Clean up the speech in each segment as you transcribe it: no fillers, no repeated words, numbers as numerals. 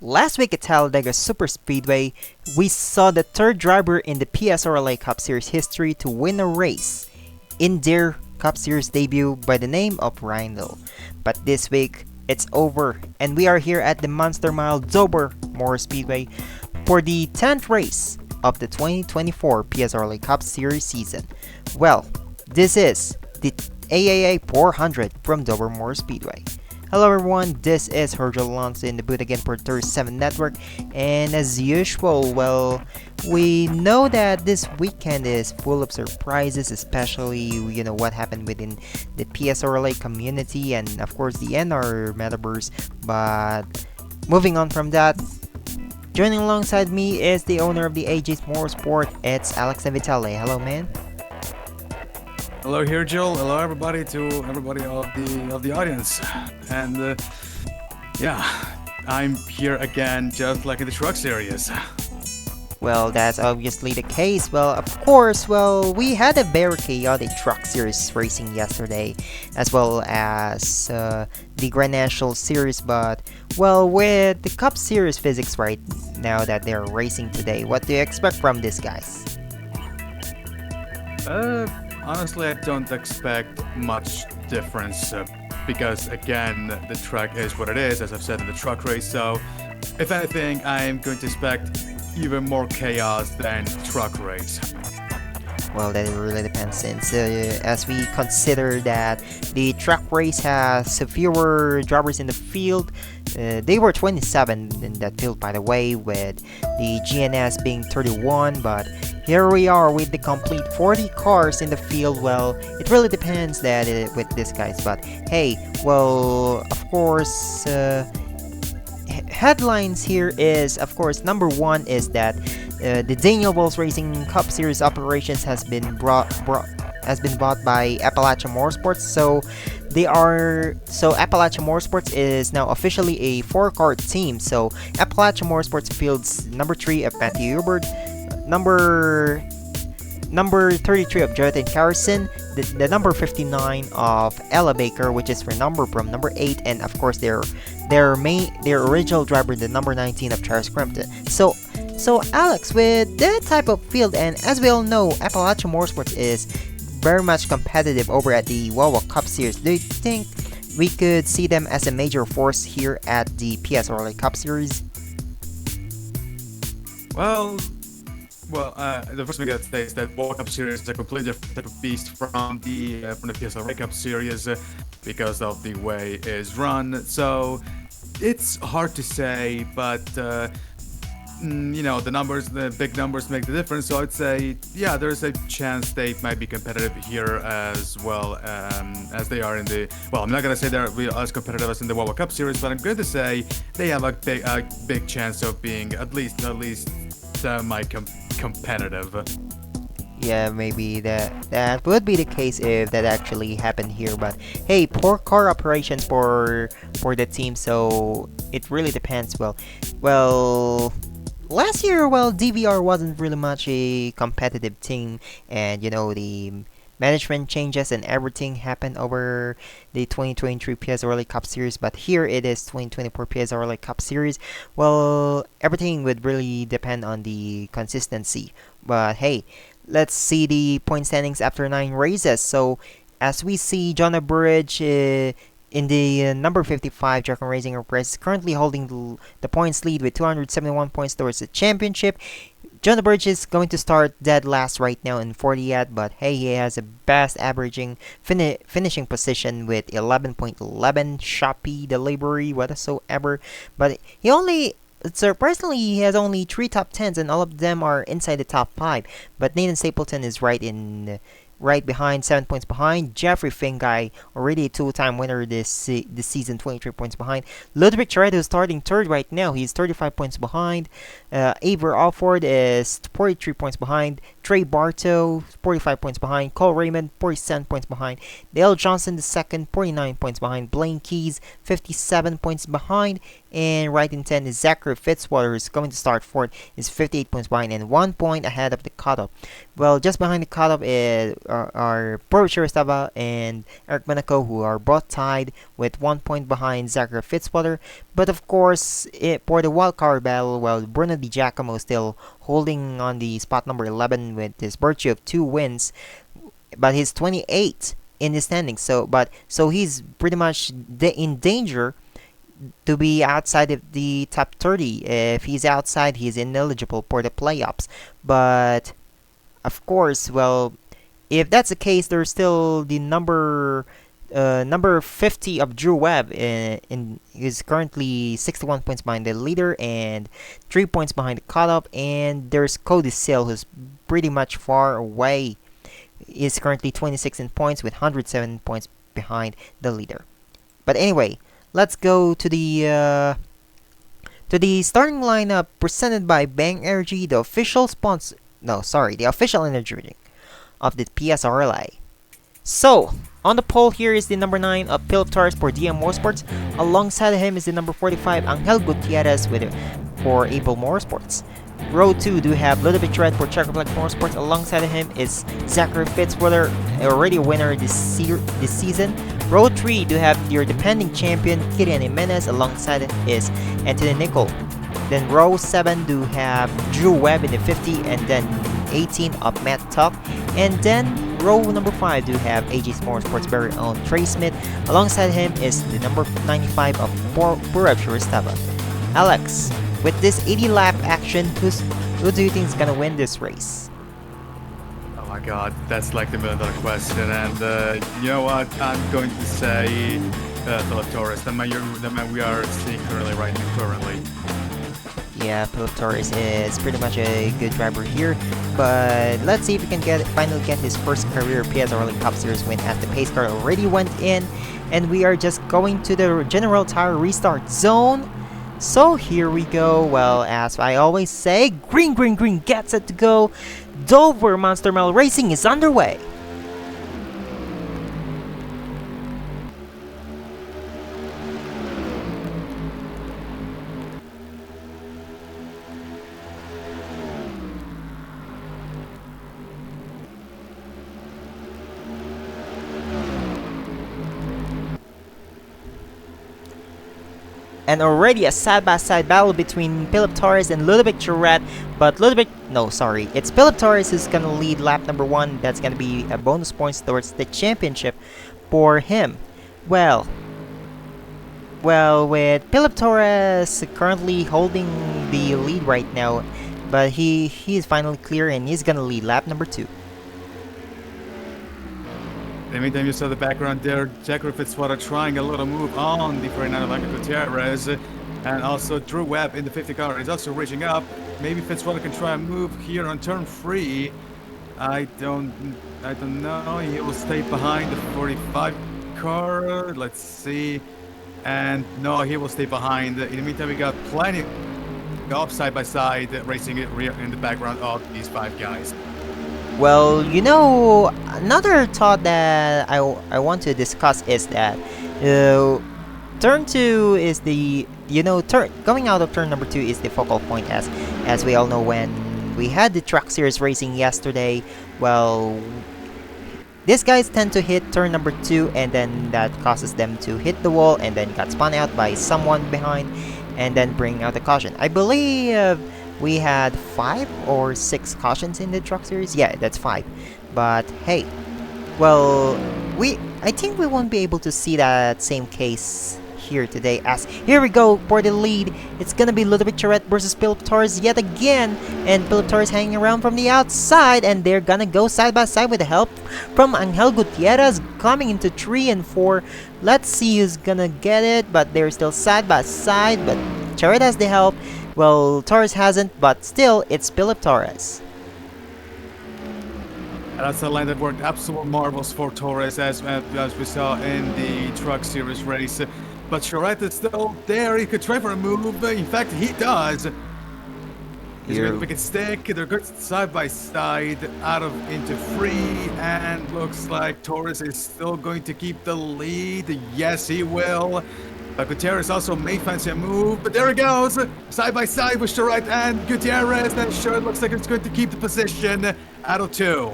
Last week at Talladega Super Speedway, we saw the third driver in the PSRLA Cup Series history to win a race in their Cup Series debut by the name of Rindle. But this week, it's over, and we are here at the Monster Mile Dover Motor Speedway for the 10th race of the 2024 PSRLA Cup Series season. Well, this is the AAA 400 from Dover Motor Speedway. Hello everyone, this is Virgil Alonso in the booth again for 37 Network, and as usual, well, we know that this weekend is full of surprises, especially, what happened within the PSRLA community and of course the NR Metaverse. But moving on from that, joining alongside me is the owner of the AJ's Motorsport, it's Alex Vitale. Hello man. Hello here, Jill. Hello, everybody, to everybody of the audience, and yeah, I'm here again, just like in the truck series. Well, that's obviously the case. Well, of course, we had a very chaotic truck series racing yesterday, as well as the Grand National Series. But with the Cup Series physics right now that they're racing today, what do you expect from these guys? Honestly, I don't expect much difference because, again, the track is what it is, as I've said in the truck race. So, if anything, I'm going to expect even more chaos than truck race. Well, that really depends, since as we consider that the truck race has fewer drivers in the field. They were 27 in that field, by the way, with the GNS being 31, but here we are with the complete 40 cars in the field. Well, it really depends with these guys, but hey, of course, headlines here is, of course, number one is that the Daniel Wells Racing Cup Series operations has been bought by Appalachian Motorsports. So Appalachian Motorsports is now officially a 4-car team. So Appalachian Motorsports fields number 3 of Matthew Hubert, number 33 of Jonathan Carrison, the number 59 of Ella Baker, which is from number 8, and of course their original driver, the number 19 of Charles Crampton. So Alex, with that type of field, and as we all know, Appalachian Motorsports is very much competitive over at the Wawa Cup Series. Do you think we could see them as a major force here at the PSRLA Cup Series? The first thing I gotta say is that Wawa Cup Series is a completely different type of beast from the PSRLA Cup Series because of the way it is run. So it's hard to say, but the big numbers make the difference. So I'd say, yeah, there's a chance they might be competitive here as well as they are in the. Well, I'm not gonna say they're as competitive as in the Wawa Cup Series, but I'm going to say they have a big chance of being at least semi-competitive. Yeah, maybe that would be the case if that actually happened here. But hey, poor car operations for the team, so it really depends. Last year, DVR wasn't really much a competitive team, and the management changes and everything happened over the 2023 PSRLA Cup Series. But here it is 2024 PSRLA Cup Series. Well, everything would really depend on the consistency. But hey, let's see the point standings after 9 races. So as we see, John Bridge in the number 55 Dragon Racing Press is currently holding the points lead with 271 points towards the championship. John Burge is going to start dead last right now in 40th, but hey, he has a best averaging finishing position with 11.11 Shopee delivery whatsoever. But surprisingly, he has only 3 top 10s, and all of them are inside the top 5. But Nathan Stapleton is right behind, 7 points behind. Jeffrey Fingai, already a 2-time winner this season, 23 points behind. Ludwig Toretto is starting 3rd right now. He's 35 points behind. Aver Alford is 43 points behind. Trey Bartow, 45 points behind. Cole Raymond, 47 points behind. Dale Johnson II, 49 points behind. Blaine Keys, 57 points behind. And right in 10 is Zachary Fitzwater, who's going to start fourth, is 58 points behind and 1 point ahead of the cutoff. Well, just behind the cutoff is are Purvisher Estava and Eric Monaco, who are both tied with 1 point behind Zachary Fitzwater. But of course, for the wildcard battle, well, Bruno Di Giacomo still holding on the spot number 11 with his virtue of 2 wins, but he's 28 in the standings. So he's pretty much in danger to be outside of the top 30. If he's outside, he's ineligible for the playoffs. But of course, well, if that's the case, there's still the number 50 of Drew Webb is currently 61 points behind the leader and 3 points behind the cutoff. And there's Cody Seal, who's pretty much far away. Is currently 26 in points with 107 points behind the leader. But anyway, let's go to the starting lineup presented by Bang Energy, the official sponsor. No, sorry, the official energy drink of the PSRLA. So, on the pole here is the number 9 of Philip Torres for DM Motorsports. Alongside him is the number 45 Angel Gutierrez for Able Motorsports. Row 2 do have Ludovic Red for Czech Republic Motorsports. Alongside him is Zachary Fitzwater, already a winner this season. Row 3 do have your defending champion Kirian Jimenez. Alongside it is Anthony Nicol. Then row 7 do have Drew Webb in the 50 and then 18 of Matt Tuck. And then row number 5 do have AG's Motorsports' very own Trey Smith. Alongside him is the number 95 of Purav Shuristava. Alex, with this 80 lap action, who do you think is gonna win this race? Oh my god, that's like the $1 million question, and you know what? I'm going to say Philip Torres, the man we are seeing currently. Yeah, Philip Torres is pretty much a good driver here, but let's see if he can finally get his first career PSRLA Cup Series win, as the pace car already went in, and we are just going to the General Tire restart zone. So here we go. Well, as I always say, green gets it to go. Dover Monster Mile Racing is underway. And already a side-by-side battle between Philip Torres and Ludovic Charette, but it's Philip Torres who's gonna lead lap number 1. That's gonna be a bonus points towards the championship for him. Well, with Philip Torres currently holding the lead right now, but he is finally clear and he's gonna lead lap number 2. In the meantime, you saw the background there, Zachary Fitzwater trying a little move on the 49 of Angel Gutierrez, and also Drew Webb in the 50 car is also reaching up. Maybe Fitzwater can try a move here on turn 3. I don't know. He will stay behind the 45 car. Let's see. And no, he will stay behind. In the meantime, we got plenty of side-by-side racing in the background of these 5 guys. Well, another thought that I want to discuss is that turn 2 is going out of turn number 2 is the focal point, as we all know. When we had the Truck Series racing yesterday, well, these guys tend to hit turn number 2, and then that causes them to hit the wall and then got spun out by someone behind and then bring out the caution. I believe we had 5 or 6 cautions in the Truck Series. Yeah, that's 5. But hey, well, I think we won't be able to see that same case here today, as here we go for the lead. It's gonna be Ludovic Charette versus Philip Torres yet again, and Philip Torres hanging around from the outside, and they're gonna go side by side with the help from Angel Gutierrez coming into 3 and 4. Let's see who's gonna get it, but they're still side by side, but Charette has the help. Well, Torres hasn't, but still, it's Philip Torres. And that's a line that worked absolute marvels for Torres, as we saw in the Truck Series race. But Charette is still there. He could try for a move. In fact, he does. Is he going to Here, make it stick? They're good side by side, out of into free, and looks like Torres is still going to keep the lead. Yes, he will. Gutierrez also may fancy a move, but there it goes. Side by side with the right hand. Gutierrez, and sure, it looks like it's going to keep the position out of 2.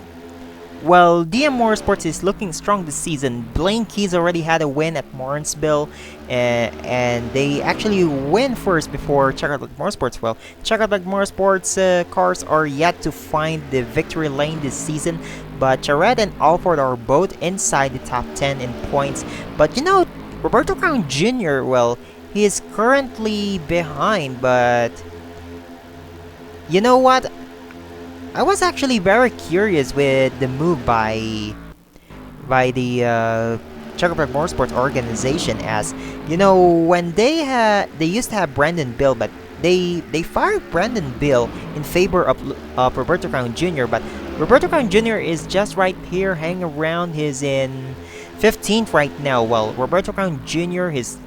well, DM Motorsports is looking strong this season. Blaine Keys already had a win at Morrinsville, and they actually win first before Checkered Flag Motorsports. Well, Checkered Flag Motorsports cars are yet to find the victory lane this season, but Charette and Alford are both inside the top 10 in points. But you know, Roberto Crown Jr., well, he is currently behind, but you know what? I was actually very curious with the move by the Checkered Flag Motorsports organization, as you know, when they used to have Brandon Bill, but they fired Brandon Bill in favor of Roberto Crown Jr. But Roberto Crown Jr. is just right here hanging around. He's in 15th right now. Well, Roberto Crown Jr. is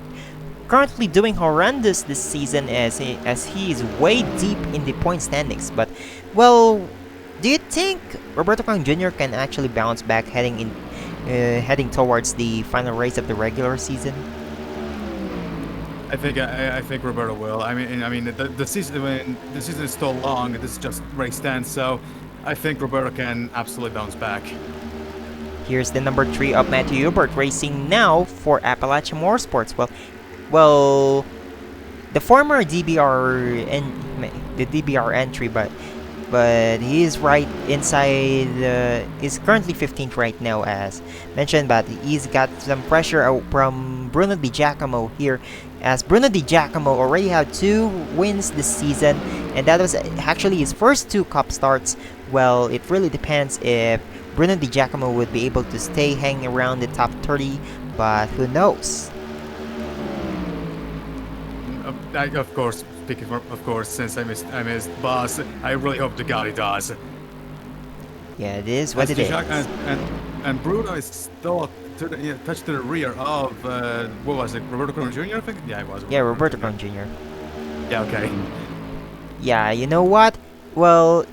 currently doing horrendous this season, as he is way deep in the point standings. But well, do you think Roberto Crown Jr. can actually bounce back heading towards the final race of the regular season? I think Roberto will. I mean the season is still long. This is just race 10, so I think Roberto can absolutely bounce back. Here's the number 3 of Matthew Hubert racing now for Appalachian Motorsports. Well, the former DBR entry, but he is right inside. He's currently 15th right now, as mentioned, but he's got some pressure from Bruno Di Giacomo here, as Bruno Di Giacomo already had 2 wins this season, and that was actually his first 2 cup starts. Well, it really depends if Bruno Di Giacomo would be able to stay hanging around the top 30, but who knows? Of course, speaking of course, since I missed Boss, I really hope Ducati does. Yeah, it is what it is. And Bruno is still touched to the rear of what was it, Roberto Crown Jr. I think. Yeah, it was. Yeah, Roberto Crown Jr. Yeah, okay. Yeah, you know what? Well,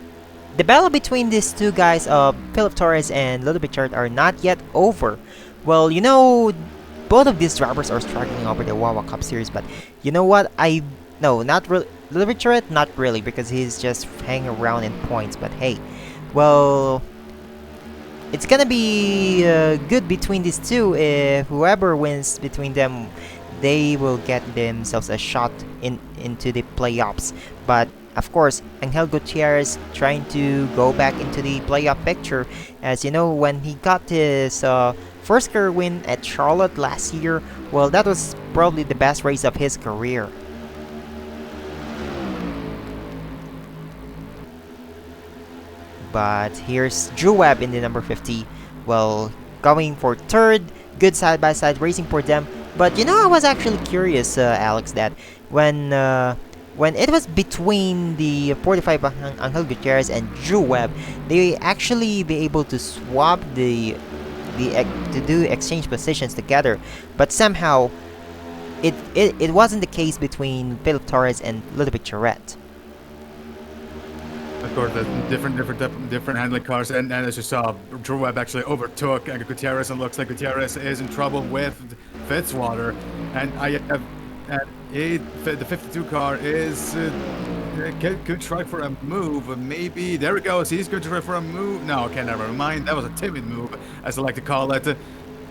the battle between these two guys, Philip Torres and Ludovic Chart, are not yet over. Well, you know, both of these drivers are struggling over the Wawa Cup Series, but you know what? No, not really. Ludovic Chart, not really, because he's just hanging around in points. But hey, well, it's gonna be good between these two. If whoever wins between them, they will get themselves a shot into the playoffs. But of course, Angel Gutierrez trying to go back into the playoff picture, as you know, when he got his first career win at Charlotte last year, well, that was probably the best race of his career. But here's Drew Webb in the number 50, well, going for third. Good side-by-side racing for them. But you know, I was actually curious, Alex, that when it was between the 45 Angel Gutierrez and Drew Webb, they actually be able to swap to do exchange positions together. But somehow, it wasn't the case between Philip Torres and Ludovic Charette. Of course, the different handling cars, and as you saw, Drew Webb actually overtook Gutierrez, and looks like Gutierrez is in trouble with Fitzwater, and the 52 car is could try for a move. Maybe there it goes. He's going to try for a move. No, okay, never mind. That was a timid move, as I like to call it.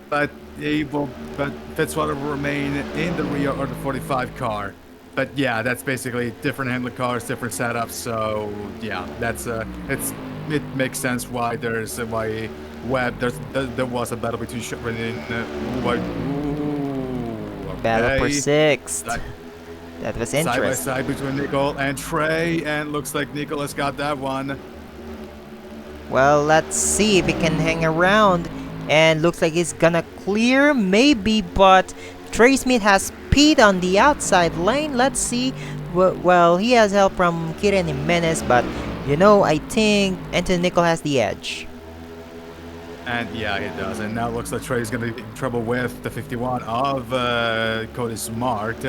But Fitzwater will remain in the rear of the 45 car. But yeah, that's basically different handling cars, different setups. So yeah, that's it makes sense why why Webb there was a battle between Battle for sixth. That was interesting. Side by side between Nicole and Trey, and looks like Nicholas got that one. Well, let's see if he can hang around, and looks like he's gonna clear, maybe, but Trey Smith has speed on the outside lane. Let's see. Well, he has help from Kiran Jimenez, but you know, I think Anthony Nicol has the edge. And yeah, it does. And now looks like Trey's going to be in trouble with the 51 of Cody Smart.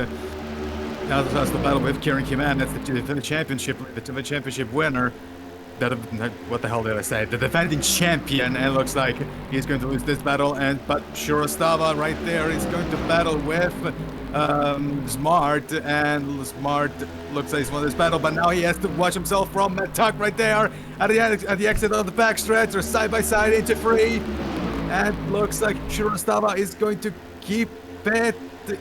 Now that's the battle with Kieran Kiman. That's the championship winner. What the hell did I say? The defending champion, and it looks like he's going to lose this battle. But Shurastava right there is going to battle with Smart, and Smart looks like he's won this battle. But now he has to watch himself from that tuck right there at the exit of the backstretch. They're side by side into free, and looks like Shurastava is going to keep it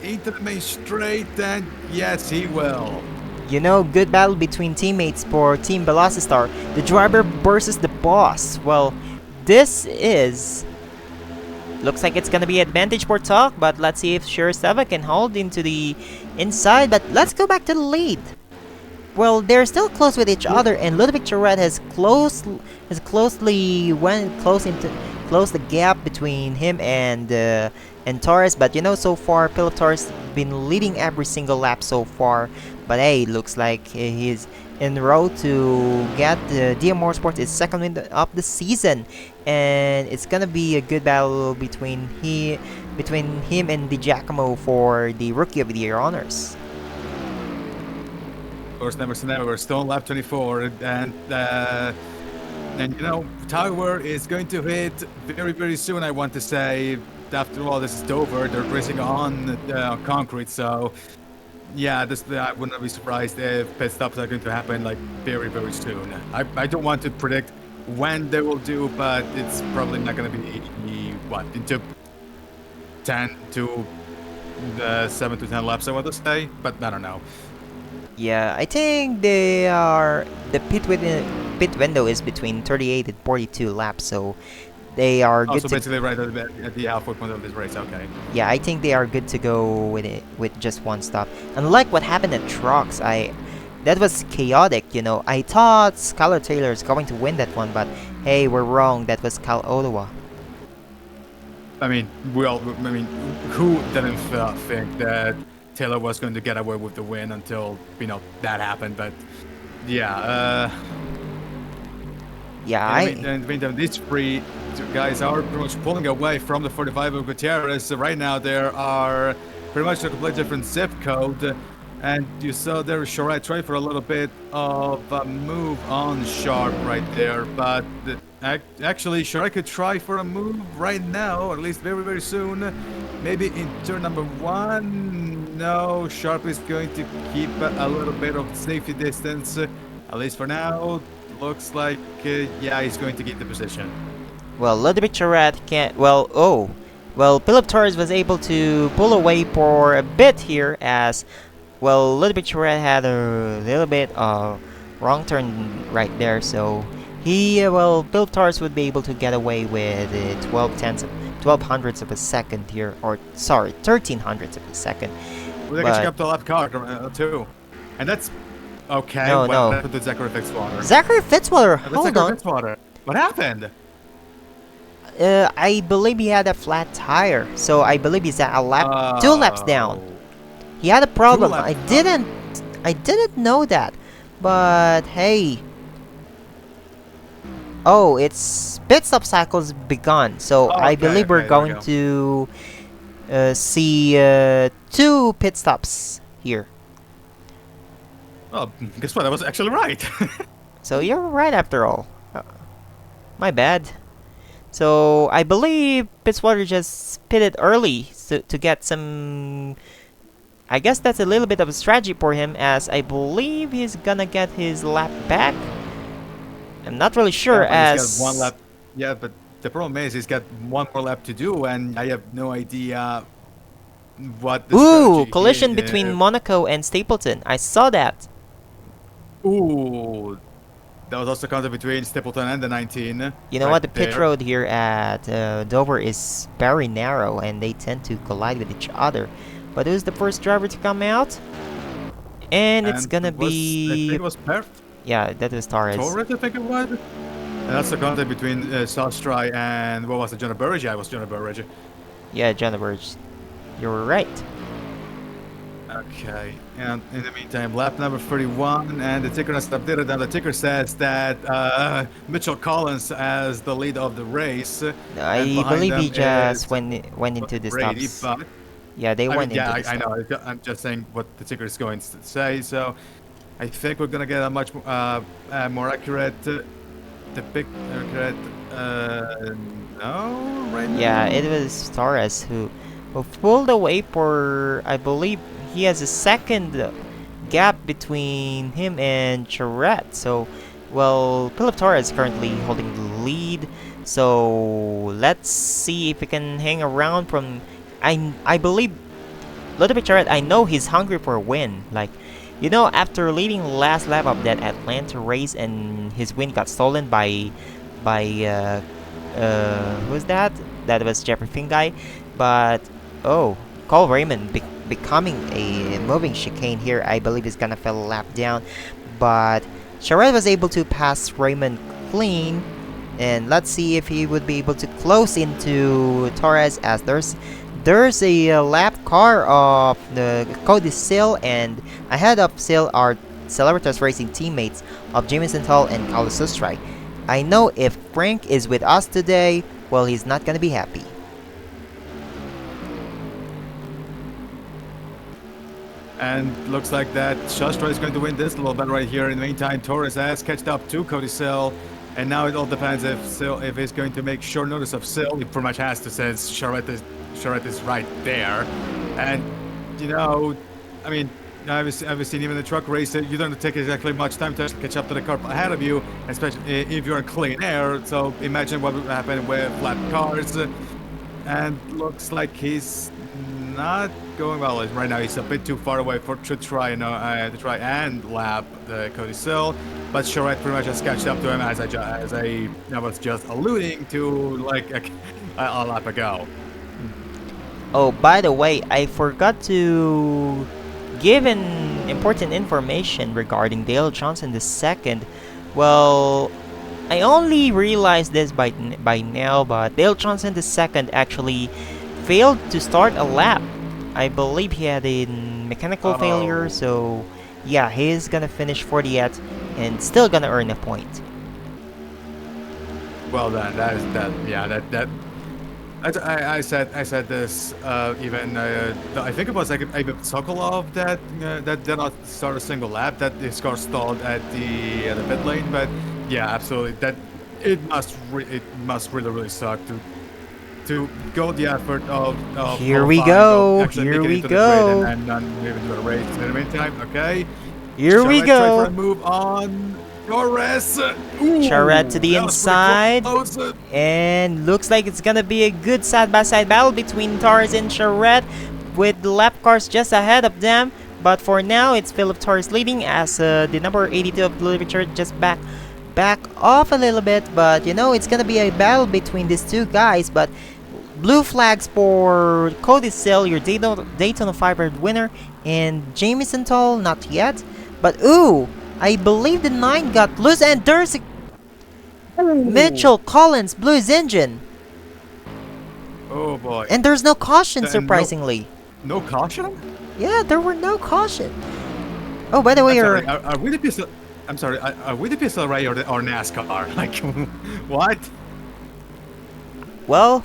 into the main straight, and yes, he will. You know, good battle between teammates for Team Velocistar. The driver versus the boss. Well, this is... looks like it's gonna be advantage for Talk, but let's see if Shurastava can hold into the inside. But let's go back to the lead. Well, they're still close with each other, and Ludovic Charette has closely closed the gap between him and Torres. But you know, so far Philip Torres been leading every single lap so far. But hey, looks like he's in the road to get the DM Motorsports his second win of the season, and it's gonna be a good battle between him and Di Giacomo for the Rookie of the Year honors. Of course, never say never. We're still on lap 24, and you know, Tower is going to hit very, very soon. I want to say. After all, this is Dover. They're racing on concrete, so yeah, I wouldn't be surprised if pit stops are going to happen like very, very soon. I don't want to predict when they will do, but it's probably not going to be into 10 to 7 to 10 laps. I want to say, but I don't know. Yeah, I think the pit window is between 38 and 42 laps, so they are good. So basically right at the halfway point of this race. Okay. Yeah, I think they are good to go with it with just one stop. Unlike what happened at Trucks, that was chaotic. You know, I thought Skylar Taylor is going to win that one, but hey, we're wrong. That was Cal Ottawa. I mean, who didn't think that Taylor was going to get away with the win until that happened? But yeah. Yeah, I mean, these three guys are pretty much pulling away from the 45 of Gutierrez. So right now, there are pretty much a completely different zip code. And you saw there Charette try for a little bit of a move on Sharp right there. But actually, Charette could try for a move right now, or at least very, very soon. Maybe in turn number 1. No, Sharp is going to keep a little bit of safety distance, at least for now. Looks like, yeah, he's going to get the position. Well, Ludovic Charette can't... Well, Philip Torres was able to pull away for a bit here as... Well, Ludovic Charette had a little bit of wrong turn right there, so Philip Torres would be able to get away with 12 hundredths of a second here, or sorry, 13 hundredths of a second. Well, they're catching up to the left car too, and that's okay. No, what no. happened to Zachary Fitzwater? Zachary Fitzwater, hold on. Fitzwater. What happened? I believe he had a flat tire, so I believe he's at a lap, 2 laps down. He had a problem. I didn't know that, but hey. Oh, it's pit stop cycles begun, so I believe we're going to see 2 pit stops here. Oh, guess what? I was actually right. So you're right after all. My bad. So I believe Fitzwater just pitted early to get some... I guess that's a little bit of a strategy for him, as I believe he's gonna get his lap back. I'm not really sure, yeah, as... He's got 1 lap. Yeah, but the problem is he's got 1 more lap to do, and I have no idea what the Ooh, collision between Monaco and Stapleton. I saw that. Ooh, that was also counted between Stapleton and the 19. You know what? The pit road here at Dover is very narrow, and they tend to collide with each other. But who's the first driver to come out? And it's gonna be... I think it was Perf. Yeah, that was Torres. Torres, I think it was. And that's the contact between Sastry and, what was it, Jonah Burridge? Yeah, it was Jonah Burridge. Yeah, Jonah Burridge. You were right. Okay, and in the meantime, lap number 31, and the ticker has updated, and the ticker says that Mitchell Collins as the lead of the race. I believe he just went into the Brady, stops. but Yeah, they I mean, went yeah, into the I stall. know. I'm just saying what the ticker is going to say. So I think we're gonna get a much more accurate accurate. No, right Yeah, now. it was Torres who pulled away for, I believe he has a second gap between him and Charette. So, well, Philip Torres currently holding the lead. So let's see if he can hang around from. I believe Ludovic Charette. I know he's hungry for a win. Like, after leading last lap of that Atlanta race and his win got stolen by who's that? That was Jeffrey Finguy. But oh, Cole Raymond becoming a moving chicane here. I believe is gonna fell a lap down, but Charette was able to pass Raymond clean. And let's see if he would be able to close into Torres, as there's a lap car of the Cody Sill, and ahead of Sill are Celebritas Racing teammates of Jameson Tull and Carlos Sustray. I know if Frank is with us today, well, he's not gonna be happy. And looks like that Shastra is going to win this little bit right here. In the meantime, Torres has catched up to Cody Sill. And now it all depends if he's going to make short notice of Sill. He pretty much has to, since Charette is right there. And, I mean, I've seen even the truck race, you don't take exactly much time to catch up to the car ahead of you, especially if you're in clean air. So imagine what would happen with flat cars. And looks like he's not going well. Right now, he's a bit too far away to try and lap the Cody Sill. But Charette pretty much has catched up to him, as I was just alluding to, like a lap ago. Oh, by the way, I forgot to give an important information regarding Dale Johnson II. Well, I only realized this by now, but Dale Johnson II actually failed to start a lap. I believe he had a mechanical failure, Oh, so yeah, he's gonna finish 40th and still gonna earn a point. well then, I said this even I think it was like Ivan Sokolov that did not start a single lap, that his car stalled at the pit lane. But yeah, absolutely, that it must really suck to go the effort of Here we qualifying, of go, actually here making we it to the grid, go, and not even do a race. In the meantime, okay, here we Charette tried for go. a move on Torres. Ooh, Charette to the that was pretty inside. close. And looks like it's gonna be a good side-by-side battle between Torres and Charette, with the lap cars just ahead of them. But for now, it's Philip Torres leading, as the number 82 of Blue Richard just back off a little bit. But it's gonna be a battle between these two guys. But blue flags for Cody Sill, your Daytona 500 winner, and Jamison Toll, not yet. But ooh, I believe the 9 got loose, and there's a Ooh. Mitchell Collins blew his engine. Oh boy. And there's no caution, And no surprisingly. no caution? Yeah, there were no caution. Oh, by the way, I'm you're... sorry. Are we the PSL? I'm sorry. Are we the PSLRA or NASCAR? Like, what? Well,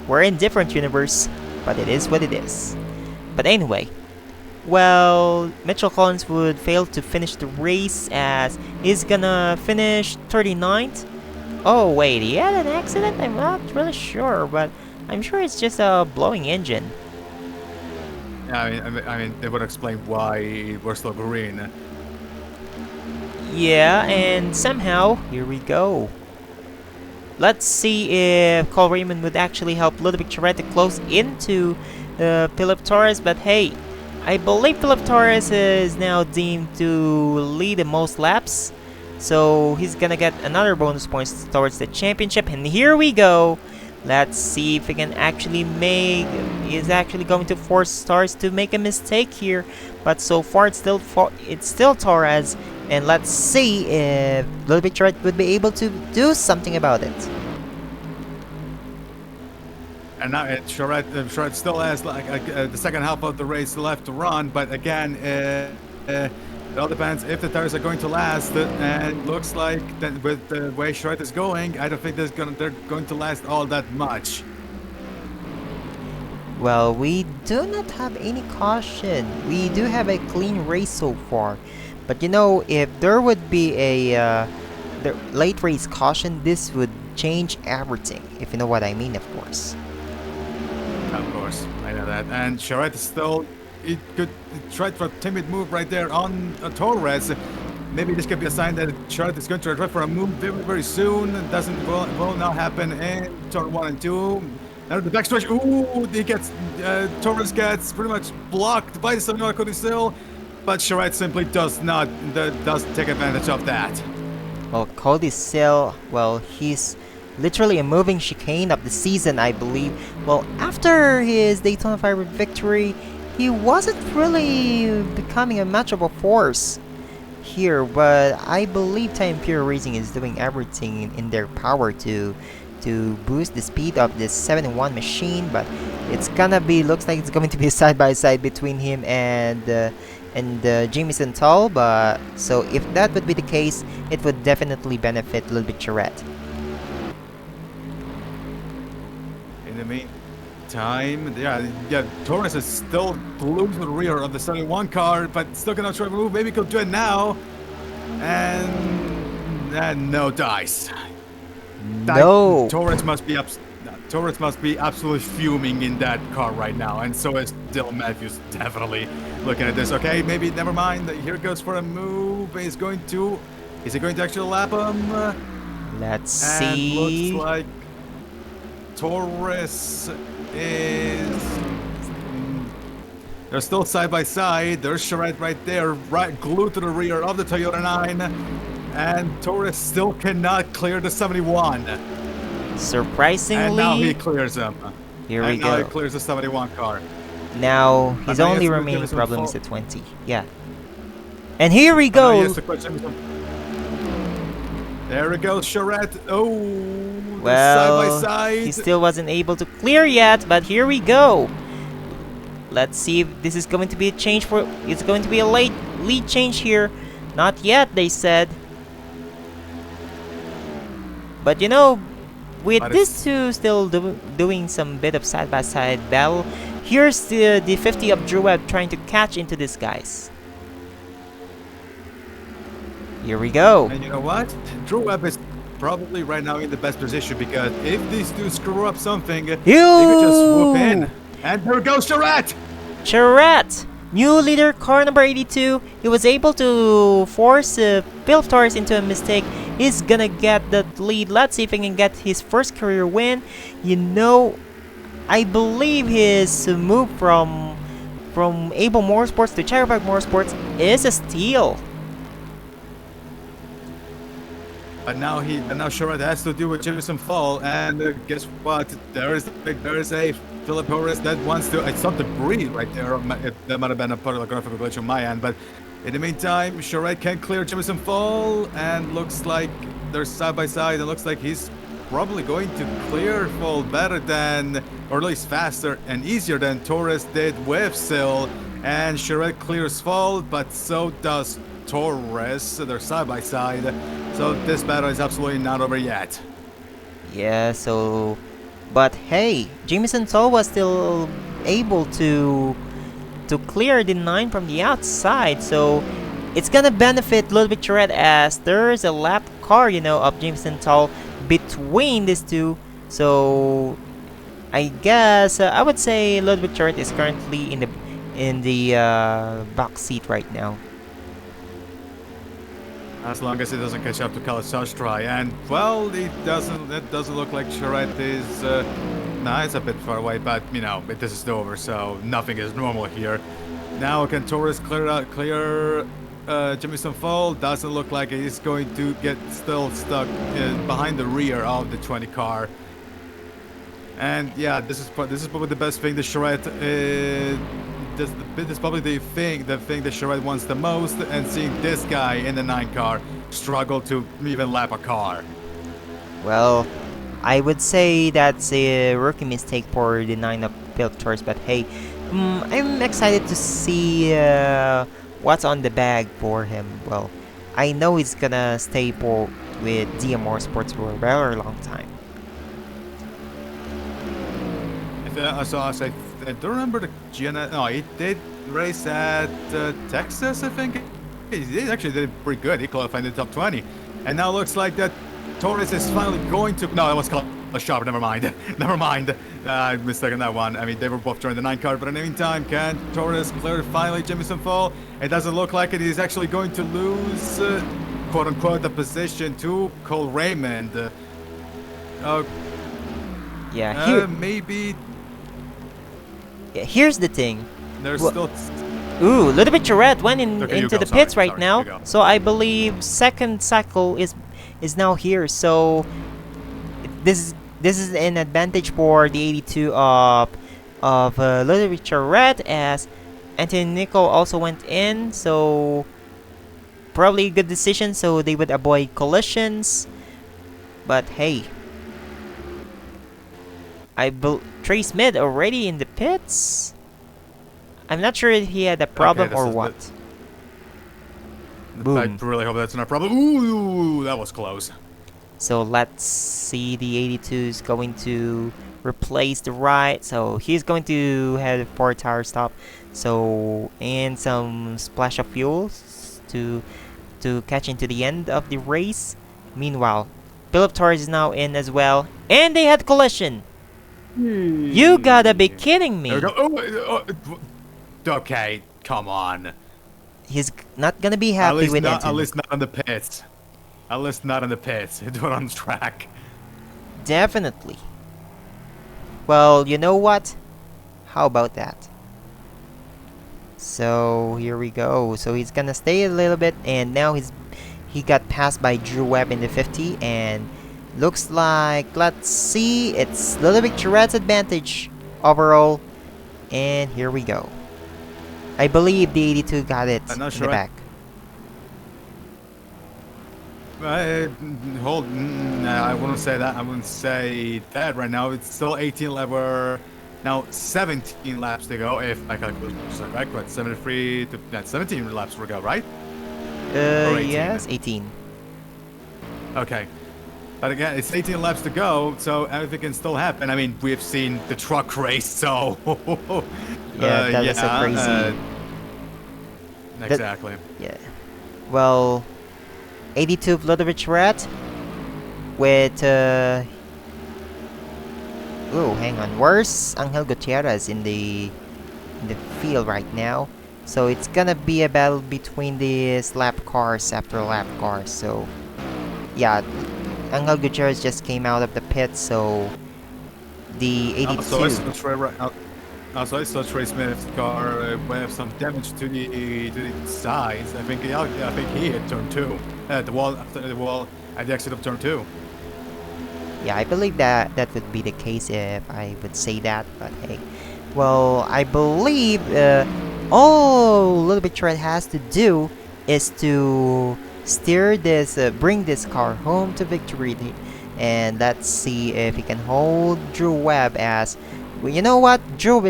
we're in different universe, but it is what it is. But anyway, well, Mitchell Collins would fail to finish the race, as he's gonna finish 39th. Oh wait, he had an accident? I'm not really sure, but I'm sure it's just a blowing engine. Yeah, I mean, they would explain why we're still green. Yeah, and somehow, here we go. Let's see if Cole Raymond would actually help Ludovic Charette to close into Philip Torres, but hey, I believe Philip Torres is now deemed to lead the most laps, so he's gonna get another bonus points towards the championship. And here we go. Let's see if he can actually make. He's actually going to force Stars to make a mistake here, but so far it's still Torres. And let's see if Ludovic Charette would be able to do something about it. And now Charette still has like the second half of the race left to run, but again, it all depends if the tires are going to last. And it looks like that with the way Charette is going, I don't think they're going to last all that much. Well, we do not have any caution. We do have a clean race so far. But you know, if there would be a the late race caution, this would change everything, if you know what I mean, of course. Of course, I know that. And Charette is still, it could try for a timid move right there on Torres. Maybe this could be a sign that Charette is going to try for a move very, very soon. It doesn't will now happen in turn 1 and 2. Now the backstretch, ooh, he gets, Torres gets pretty much blocked by the Senora Codicil, but Charette simply does not take advantage of that. Well, Codicil, well, he's literally a moving chicane of the season, I believe. Well, after his Daytona 500 victory, he wasn't really becoming a much of a force here, but I believe Time Pure Racing is doing everything in their power to boost the speed of this 7-1 machine, but it's gonna be, looks like it's going to be a side-by-side between him and Jamison Tull, but so if that would be the case, it would definitely benefit a little bit Charette. In the meantime, yeah, Torres is still glued to the rear of the 71 car, but still cannot try to move. Maybe he'll do it now. And no dice. No. Torres must be absolutely fuming in that car right now, and so is Dylan Matthews definitely looking at this. Okay, maybe never mind. Here goes for a move. Is he going to actually lap him? Let's see. Looks like Torres is. They're still side by side. There's Charette right there, right glued to the rear of the Toyota 9. And Torres still cannot clear the 71. Surprisingly, and now he clears him. Here we go. Now he clears the 71 car. Now his only remaining problem is the 20. Yeah. And here we go. There it goes, Charette. Oh, well, side by side. He still wasn't able to clear yet, but here we go. Let's see if this is going to be a change for. It's going to be a late lead change here. Not yet, they said. But you know, with these two still doing some bit of side-by-side battle, here's the 50 of Drew Webb trying to catch into these guys. Here we go. And you know what? Drew Webb is probably right now in the best position, because if these two screw up something, they could just swoop in. And there goes Charette! Charette! New leader, car number 82. He was able to force Philip Torres into a mistake. He's gonna get the lead. Let's see if he can get his first career win. You know, I believe his move from Able Motorsports to Chiropac Motorsports is a steal. But now Charette has to do with Jamison Fall, and guess what? There is a Philip Torres that wants to. I saw debris right there. That might have been a part of the graphical glitch on my end, but in the meantime, Charette can clear Jamison Fall, and looks like they're side by side. It looks like he's probably going to clear Fall better than, or at least faster and easier than Torres did with Sill. And Charette clears Fall, but so does Torres. They're side by side, so this battle is absolutely not over yet. Yeah, so, but hey, Jamison Tull was still able to clear the 9 from the outside, so it's gonna benefit a little bit Charette, as there's a lap car, you know, of Jamison Tull between these two. So I guess I would say a little bit Charette is currently in the back seat right now. As long as it doesn't catch up to Kalasastrai, and well, it doesn't look like Charette is. Nah, it's a bit far away, but you know, this is Dover, so nothing is normal here. Now can Torres clear Jamison Fall? Doesn't look like he's going to get still stuck behind the rear of the 20 car. And yeah, this is probably the best thing that Charette. This is probably the thing that Charette wants the most, and seeing this guy in the 9 car struggle to even lap a car. Well, I would say that's a rookie mistake for the 9 of Philip Torres, but hey, I'm excited to see what's on the bag for him. Well, I know he's gonna stay with DM Motorsports for a very long time. I don't remember the GNS. No, he did race at Texas, I think. He actually did pretty good. He qualified in the top 20. And now looks like that Torres is finally going to. No, that was called a sharp. Never mind. Never mind. I mistaken that one. I mean, they were both joining the 9 car, but in the meantime, can Torres clear finally Jamison Fall? It doesn't look like it. He's actually going to lose, quote unquote, the position to Cole Raymond. Yeah, maybe. yeah, here's the thing. There's Well, still. Ooh, little bit Tourette went Okay, into the sorry, pits right sorry, now. you go. So I believe second cycle is now here. So this is an advantage for the 82 of little bit Tourette, as Anthony Nico also went in. So probably a good decision. So they would avoid collisions. But hey, Trey Smith already in the pits. I'm not sure if he had a problem this or is what. I Boom. really hope that's not a problem. Ooh, that was close. So let's see, the 82 is going to replace the right. So he's going to have a 4 tire stop. So, and some splash of fuel to catch into the end of the race. Meanwhile, Philip Torres is now in as well. And they had collision. You gotta be kidding me. There we go. Okay, come on. He's not gonna be happy with Anthony. At least not on the pits. At least not on the pits. Do it on the track. Definitely. Well, you know what? How about that? So here we go. So he's gonna stay a little bit, and now he got passed by Drew Webb in the 50, and looks like, let's see, it's Little Big Tourette's advantage overall. And here we go. I believe the 82 got it I'm not in sure the back. I wouldn't say that. I wouldn't say that right now. It's still 18 laps. Now 17 laps to go. If I calculate correct, but 73 to 17 laps to go, right? Or 18? Yes, 18. Okay. But again, it's 18 laps to go, so everything can still happen. I mean, we've seen the truck race, so Yeah, that is so crazy. Exactly. Yeah. Well, 82 Vladimir Rat with oh, hang on. Where's Angel Gutierrez in the field right now? So it's gonna be a battle between these lap cars after lap cars. So yeah, Angel Gutierrez just came out of the pit, so the 82. Also, I saw Trey Smith's car have some damage to the sides. I think he hit turn 2 at the wall at the exit of turn 2. Yeah, I believe that would be the case if I would say that. But hey, well, I believe all Little Bit Tread has to do is to steer this, bring this car home to victory, and let's see if he can hold Drew Webb. As well, you know what, Drew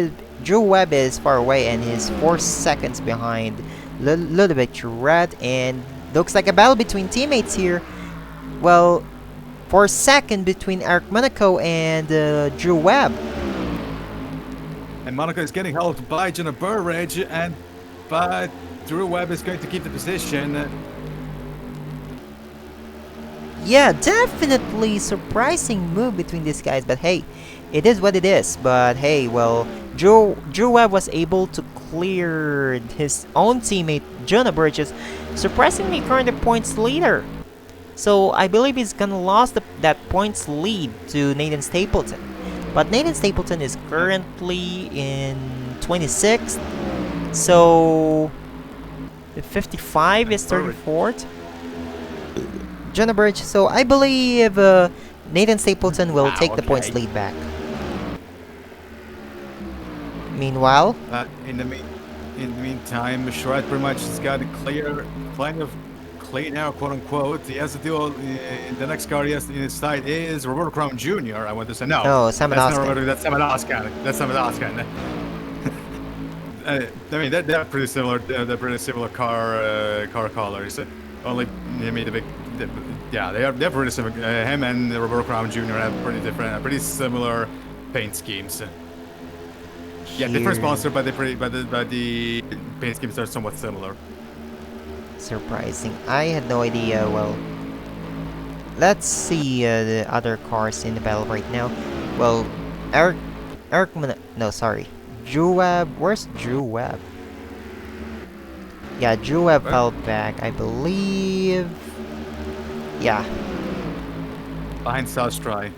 Webb is far away and he's 4 seconds behind Little Bit Tread, and looks like a battle between teammates here. Well, for a second between Eric Monaco and Drew Webb. And Monaco is getting helped by Jenna Burridge, but Drew Webb is going to keep the position. Yeah, definitely surprising move between these guys, but hey, it is what it is. But hey, well, Drew Webb was able to clear his own teammate Jonah Burgess, surprisingly current the points leader. So I believe he's gonna lose that points lead to Nathan Stapleton. But Nathan Stapleton is currently in 26th. So the 55 is 34th. Jonah Burge. So I believe Nathan Stapleton will take the points lead back. Meanwhile, in the meantime, Shredd pretty much has got a plenty of clean air, quote unquote. He has to deal. The next car he has in his side is Roberto Crown Jr. I want to say no. Simon That's Oskin. not Roberto. That's Simon Oskin. That's Simon Oskin. I mean, they're pretty similar. They're pretty similar car colors. Only I mean they're pretty similar. Him and Roberto Crown Jr. have pretty similar paint schemes. Yeah, different Here, sponsor, but the paint schemes are somewhat similar. surprising. I had no idea. Well, let's see the other cars in the battle right now. Well, Eric, no, sorry, Drew Webb. Where's Drew Webb? Yeah, Drew Webb Where? fell back, I believe. Yeah, Behind South Try.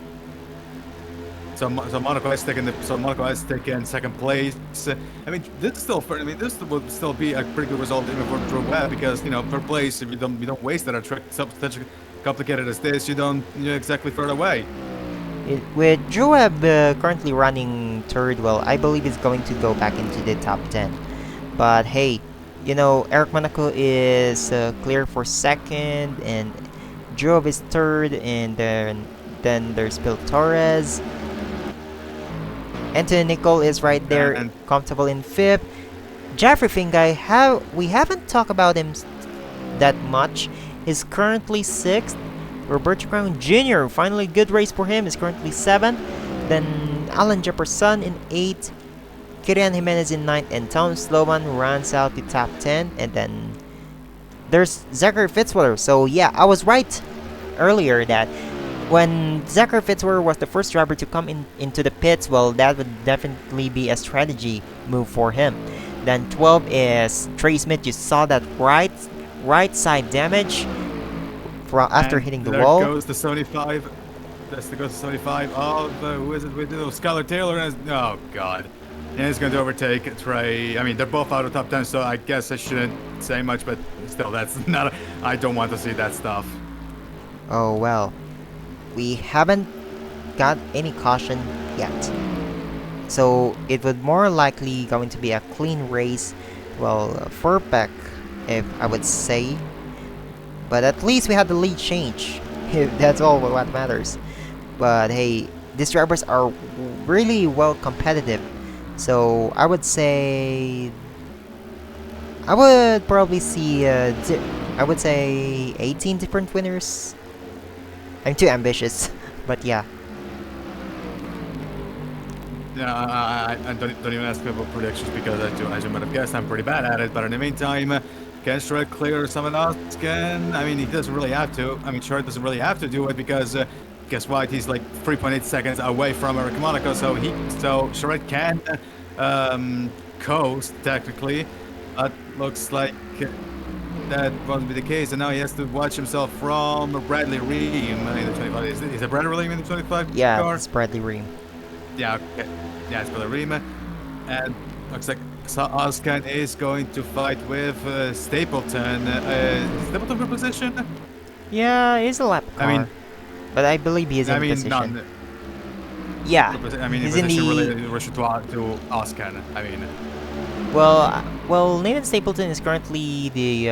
So Monaco has taken second place. I mean, this still, I mean, this would still be a pretty good result even for Drew Webb because per place, if you don't waste that track, such complicated as this, you're exactly further away. with Drew Webb currently running third, well, I believe he's going to go back into the top 10. But hey, Eric Monaco is clear for second, and Drew Webb is third, and then there's Bill Torres. Anthony Nicol is right there, And comfortable in fifth. Jeffrey Fingai, we haven't talked about him that much. He's currently sixth. Roberto Crown Jr., finally good race for him, is currently seventh. Then Alan Jefferson in eighth. Kirian Jimenez in ninth, and Tom Slovan rounds out the top 10. And then there's Zachary Fitzwater. So yeah, I was right earlier that when Zachary Fitzwater was the first driver to come into the pits, well, that would definitely be a strategy move for him. Then 12 is Trey Smith. You saw that right side damage after hitting the wall. There goes the 75. That's the goes to 75. Oh, who is it with Skylar Taylor? Oh God. And he's going to overtake Trey. I mean, they're both out of top 10, so I guess I shouldn't say much, but still, that's not. I don't want to see that stuff. Oh well. We haven't got any caution yet. So it would more likely going to be a clean race. Well, for Peck, if I would say. But at least we had the lead change. That's all what matters. But hey, these drivers are really well competitive. So I would say I would probably see I would say 18 different winners. I'm too ambitious, but yeah. Yeah, I don't even ask me about predictions because as you might have guessed, I'm pretty bad at it. But in the meantime, can Shrek clear someone else? I mean, he doesn't really have to. I mean, Shrek doesn't really have to do it because guess what? He's like 3.8 seconds away from Eric Monaco, so Shrek can coast technically. Looks like that won't be the case, and now he has to watch himself from Bradley Ream in the 25. Is it Bradley Ream in the 25 Yeah, car? it's Bradley Ream. Yeah, okay. Yeah, it's Bradley Ream. And looks like Oskan is going to fight with Stapleton. Is Stapleton in position? Yeah, he's a lap car. I mean, but I believe he is in position. Not. Yeah, I mean, he's in in position the. related to Oskan. I mean. Well, Nathan Stapleton is currently the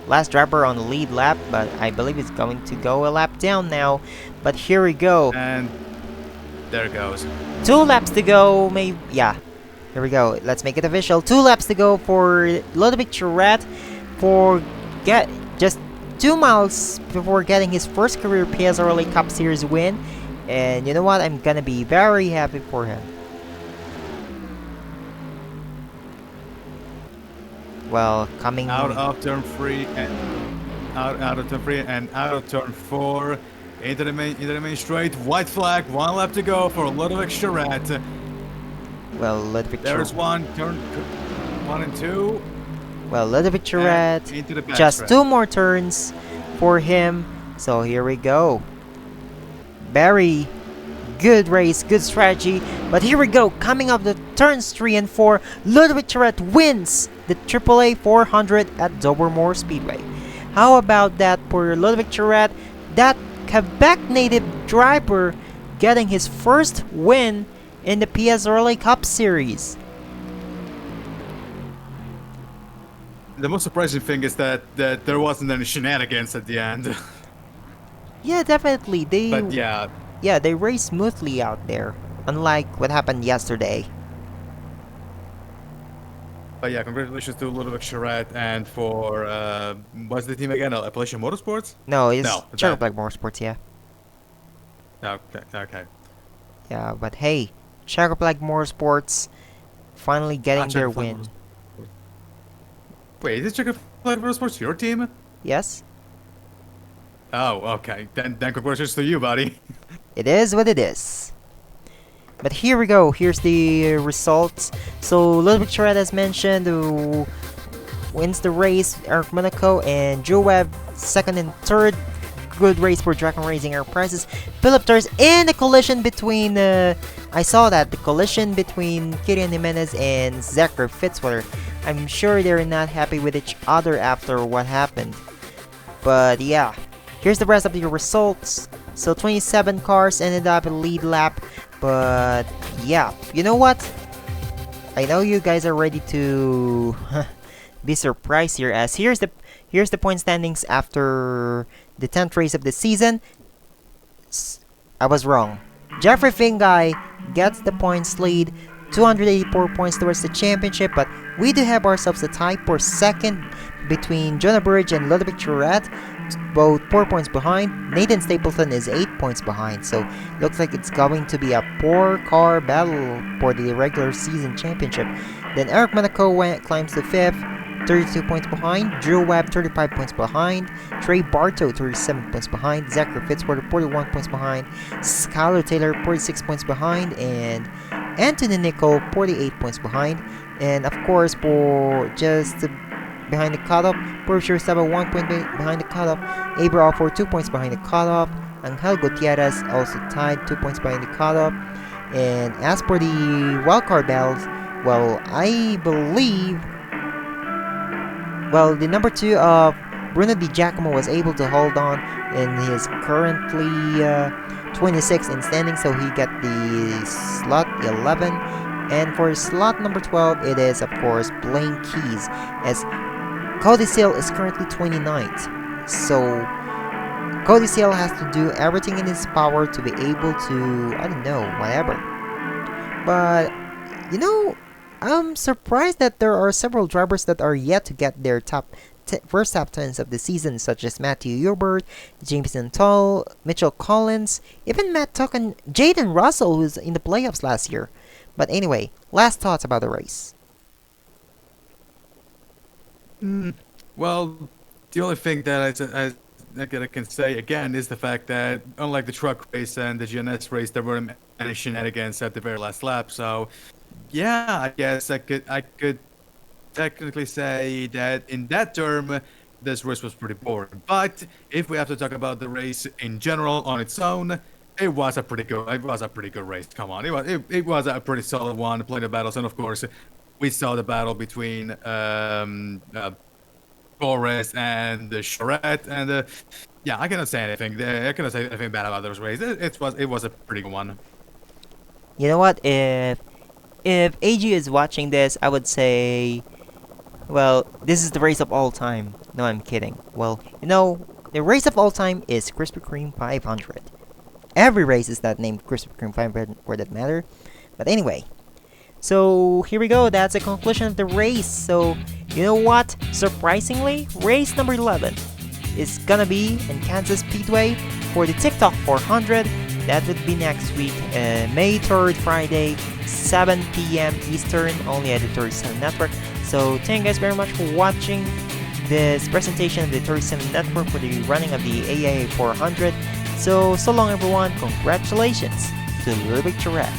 last driver on the lead lap, but I believe he's going to go a lap down now. But here we go. And there it goes. 2 laps to go. Yeah. Here we go. Let's make it official. 2 laps to go for Ludovic Charette for just 2 miles before getting his first career PSRLA Cup Series win. And you know what? I'm gonna be very happy for him. Well, coming out of turn 3 and out of turn 3 and out of turn 4 into the main straight. White flag. 1 lap to go for Ludovic Charette. Well, Ludovic There's one turn 1 and 2. Well, Ludovic Charette. Just 2 more turns for him. So here we go. Very good race, good strategy. But here we go. Coming up the turns 3 and 4, Ludovic Charette wins the AAA 400 at Dover Motor Speedway. How about that for Ludovic Charette? That Quebec native driver getting his first win in the PSRLA Cup Series. The most surprising thing is that there wasn't any shenanigans at the end. Yeah, definitely. But yeah. Yeah, they raced smoothly out there, unlike what happened yesterday. But yeah, congratulations to Ludovic Charette and for what's the team again? Appalachian Motorsports? No, it's Czech Black Motorsports, yeah. Okay, okay. Yeah, but hey, Czech Black Motorsports finally Ah, getting Czech their Flag win. Motorsports. Wait, is Czech Flag Motorsports your team? Yes, Oh, okay. Then congratulations to you, buddy. it is what it is. But here we go. Here's the results. So Ludwig Tourette, as mentioned, who wins the race. Eric Monaco and Joe Webb second and third. Good race for Dragon Racing Air Prices. Philip Torres in the collision between. I saw that the collision between Kirian Jimenez and Zachary Fitzwater. I'm sure they're not happy with each other after what happened. But yeah, here's the rest of the results. So 27 cars ended up in lead lap. But yeah, you know what? I know you guys are ready to be surprised here, as here's the point standings after the 10th race of the season. I was wrong. Jeffrey Fingai gets the points lead, 284 points towards the championship, but we do have ourselves a tie for second between Jonah Burridge and Ludovic Tourette, both 4 points behind. Nathan Stapleton is 8 points behind, so looks like it's going to be a 4-car battle for the regular season championship. Then Eric Monaco climbs to 5th, 32 points behind. Drew Webb, 35 points behind. Trey Bartow, 37 points behind. Zachary Fitzwater, 41 points behind. Skylar Taylor, 46 points behind. And Anthony Nicol, 48 points behind. And of course, for just behind the cutoff, Purshire Saba 1 point behind the cutoff. Abra for 2 points behind the cutoff. Angel Gutierrez also tied 2 points behind the cutoff. And as for the wildcard battles, well, I believe, well, the number 2 of Bruno Di Giacomo was able to hold on, and he is currently 26 in standing, so he got the slot 11. And for slot number 12, it is, of course, Blaine Keys, as Cody Seal is currently 29th. So Cody Seal has to do everything in his power to be able to, I don't know, whatever. But, you know, I'm surprised that there are several drivers that are yet to get their first top 10s of the season, such as Matthew Hubert, Jameson Tull, Mitchell Collins, even Matt Tuck and Jaden Russell, who's in the playoffs last year. But anyway, last thoughts about the race. Well, the only thing that I can say again is the fact that unlike the truck race and the GNS race, there weren't any shenanigans at the very last lap. So, yeah, I guess I could technically say that in that term, this race was pretty boring. But if we have to talk about the race in general on its own, it was a pretty good race. Come on, it was a pretty solid one. Plenty of battles, and of course, we saw the battle between Torres and the Charette, and yeah, I cannot say anything. I cannot say anything bad about this race. It was a pretty good one. You know what? If AG is watching this, I would say, well, this is the race of all time. No, I'm kidding. Well, you know, the race of all time is Krispy Kreme 500. Every race is that named Krispy Kreme 500 for that matter. But anyway, so here we go. That's the conclusion of the race. So you know what? Surprisingly, race number 11 is gonna be in Kansas Speedway for the TikTok 400. That would be next week, May 3rd, Friday, 7 p.m. Eastern, only at the 37 Network. So thank you guys very much for watching this presentation of the 37 Network for the running of the AIA 400. So long everyone, congratulations to Ludovic Tourette.